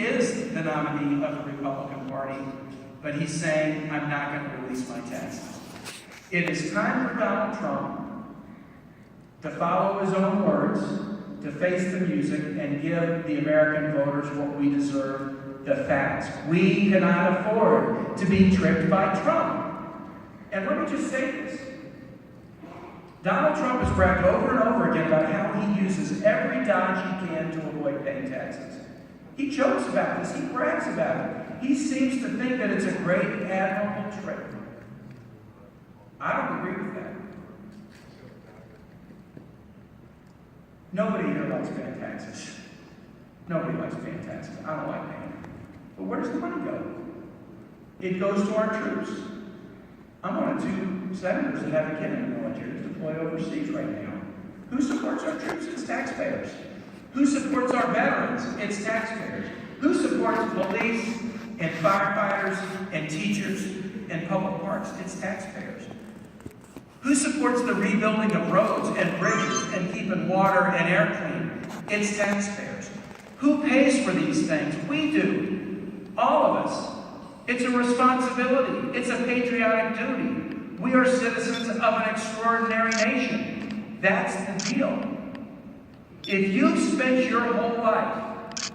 is the nominee of the Republican Party, but he's saying, I'm not going to release my taxes. It is time for Donald Trump to follow his own words, to face the music, and give the American voters what we deserve, the facts. We cannot afford to be tricked by Trump. And let me just say this. Donald Trump has bragged over and over again about how he uses every dodge he can to avoid paying taxes. He jokes about this. He brags about it. He seems to think that it's a great, admirable trick. I don't agree with that. Nobody here likes paying taxes. Nobody likes paying taxes. I don't like paying them. But where does the money go? It goes to our troops. I'm one of 2 senators that have a kid in the military who's deployed overseas right now. Who supports our troops? It's taxpayers. Who supports our veterans? It's taxpayers. Who supports police and firefighters and teachers and public parks? It's taxpayers. Who supports the rebuilding of roads and bridges and keeping water and air clean? It's taxpayers. Who pays for these things? We do. All of us. It's a responsibility. It's a patriotic duty. We are citizens of an extraordinary nation. That's the deal. If you've spent your whole life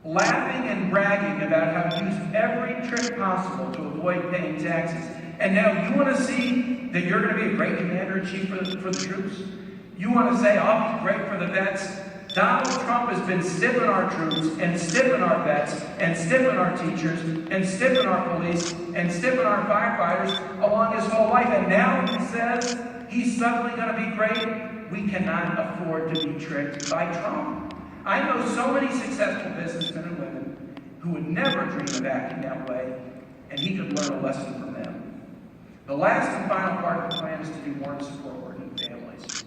laughing and bragging about how you use every trick possible to avoid paying taxes, and now you want to see that you're going to be a great commander-in-chief for the troops, you want to say, I'll be great for the vets. Donald Trump has been stiffing our troops, and stiffing our vets, and stiffing our teachers, and stiffing our police, and stiffing our firefighters along his whole life. And now he says he's suddenly going to be great. We cannot afford to be tricked by Trump. I know so many successful businessmen and women who would never dream of acting that way, and he could learn a lesson from them. The last and final part of the plan is to do more to support working families.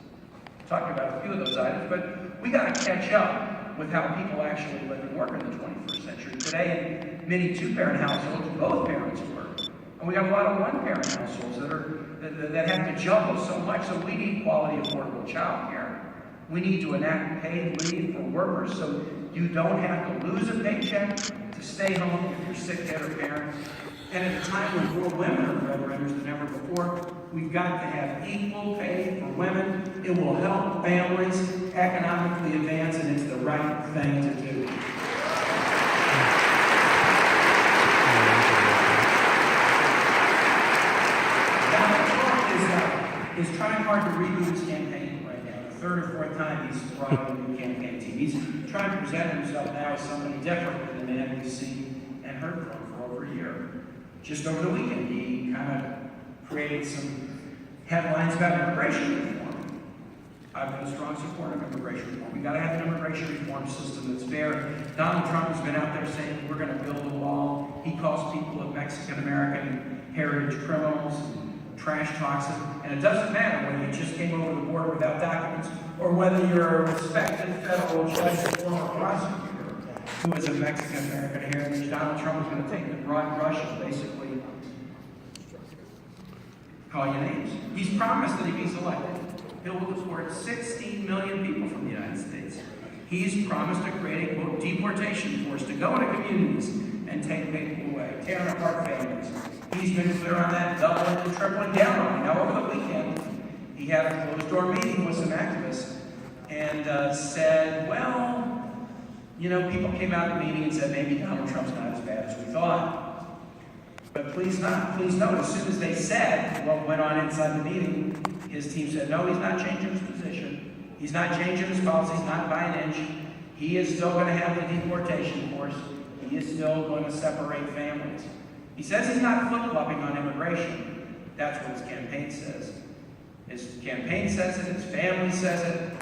Talked about a few of those items, but we got to catch up with how people actually live and work in the 21st century. Today, in many 2-parent households, both parents work. And we have a lot of 1-parent households that have to juggle so much, so we need quality, affordable child care. We need to enact paid leave for workers so you don't have to lose a paycheck to stay home if you're sick at a parent. And at a time when more women are breadwinners than ever before, we've got to have equal pay for women. It will help families economically advance, and it's the right thing to do. Is trying hard to redo his campaign right now. The 3rd or 4th time he's brought on a new campaign team. He's trying to present himself now as somebody different than the man we've seen and heard from for over a year. Just over the weekend, he kind of created some headlines about immigration reform. I've been a strong supporter of immigration reform. We've got to have an immigration reform system that's fair. Donald Trump has been out there saying we're going to build a wall. He calls people of Mexican-American heritage criminals, trash talks them, and it doesn't matter whether you just came over the border without documents or whether you're a respected federal judge or former prosecutor who is of Mexican-American heritage. Donald Trump is going to take the broad brush and basically call you names. He's promised that if he's elected, he'll deport 16 million people from the United States. He's promised to create a, quote, deportation force to go into communities and take people away, tearing apart families. He's been clear on that, doubling and tripling down on it. Now, over the weekend, he had a closed-door meeting with some activists and said, well, you know, people came out of the meeting and said maybe Donald Trump's not as bad as we thought. But please note, as soon as they said what went on inside the meeting, his team said, no, he's not changing his position. He's not changing his policies, not by an inch. He is still going to have the deportation force. He is still going to separate families. He says he's not flip-flopping on immigration. That's what his campaign says. His campaign says it, his family says it.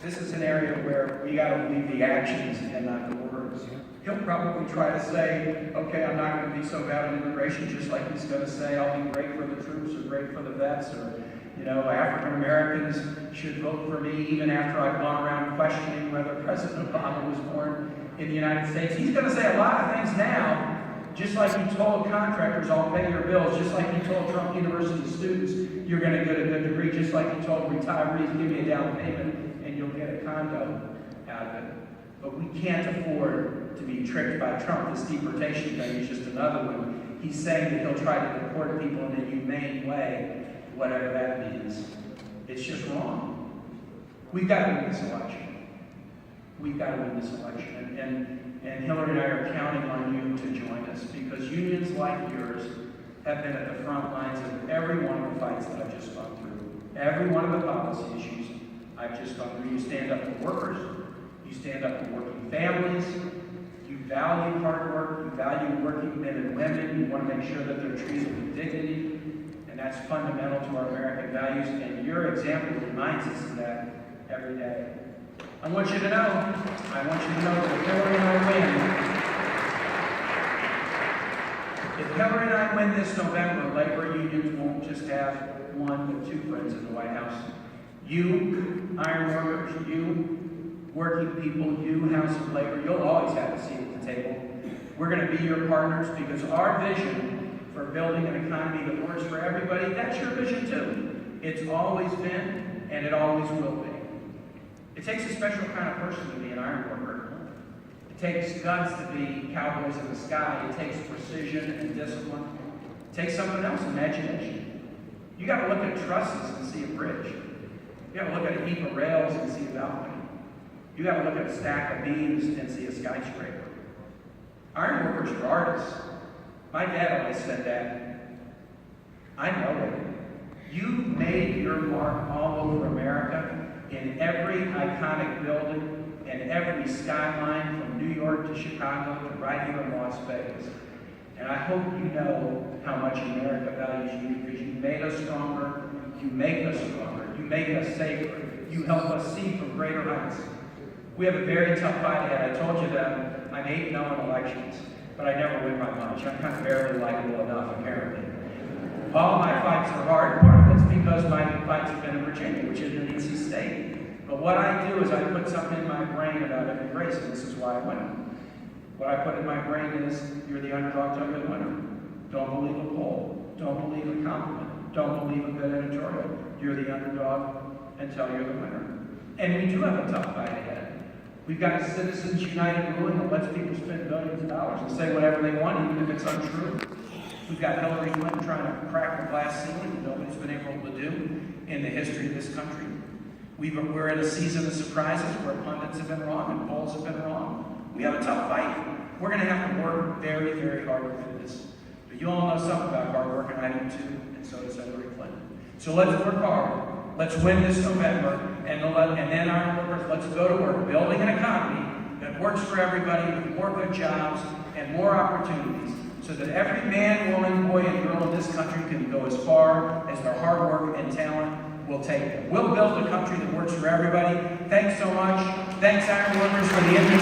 This is an area where we got to believe the actions and not the words. He'll probably try to say, okay, I'm not going to be so bad on immigration, just like he's going to say I'll be great for the troops or great for the vets, or, you know, African Americans should vote for me even after I've gone around questioning whether President Obama was born in the United States. He's going to say a lot of things now, just like he told contractors, I'll pay your bills, just like he told Trump University students, you're going to get a good degree, just like he told retirees, give me a down payment and you'll get a condo out of it. But we can't afford to be tricked by Trump. This deportation thing is just another one. He's saying that he'll try to deport people in a humane way, whatever that means. It's just wrong. We've got to win this election. We've got to win this election. And Hillary and I are counting on you to join us, because unions like yours have been at the front lines of every one of the fights that I've just gone through. Every one of the policy issues I've just gone through. You stand up for workers. You stand up for working families. You value hard work. You value working men and women. You want to make sure that they're treated with dignity. And that's fundamental to our American values. And your example reminds us of that every day. I want you to know that if Hillary and I win, if Hillary and I win this November, labor unions won't just have one but two friends in the White House. You, iron workers, you, working people, you, House of Labor, you'll always have a seat at the table. We're going to be your partners, because our vision for building an economy that works for everybody, that's your vision too. It's always been, and it always will be. It takes a special kind of person to be an iron worker. It takes guns to be cowboys in the sky. It takes precision and discipline. It takes something else, imagination. You got to look at trusses and see a bridge. You got to look at a heap of rails and see a balcony. You got to look at a stack of beams and see a skyscraper. Iron workers are artists. My dad always said that. I know it. You made your mark all over America, in every iconic building and every skyline, from New York to Chicago to right here in Las Vegas. And I hope you know how much America values you, because you made us stronger, you make us stronger, you make us safer, you help us see from greater heights. We have a very tough fight ahead. I told you that I'm 8-0 in elections, but I never win by much. I'm kind of barely likable enough, apparently. All my fights are hard. Part of it's because my fights have been in Virginia, which is an easy state. But what I do is I put something in my brain about every race, and this is why I win. What I put in my brain is, you're the underdog, don't be the winner. Don't believe a poll. Don't believe a compliment. Don't believe a good editorial. You're the underdog until you're the winner. And we do have a tough fight ahead. We've got a Citizens United ruling that lets people spend billions of dollars and say whatever they want, even if it's untrue. We've got Hillary Clinton trying to crack the glass ceiling that nobody's been able to do in the history of this country. We're in a season of surprises where pundits have been wrong and polls have been wrong. We have a tough fight. We're going to have to work very, very hard for this. But you all know something about hard work, and I do too, and so does Hillary Clinton. So let's work hard. Let's win this November, and then iron workers, let's go to work, building an economy that works for everybody, with more good jobs and more opportunities, so that every man, woman, boy, and girl in this country can go as far as their hard work and talent will take them. We'll build a country that works for everybody. Thanks so much. Thanks, iron workers, for the invitation.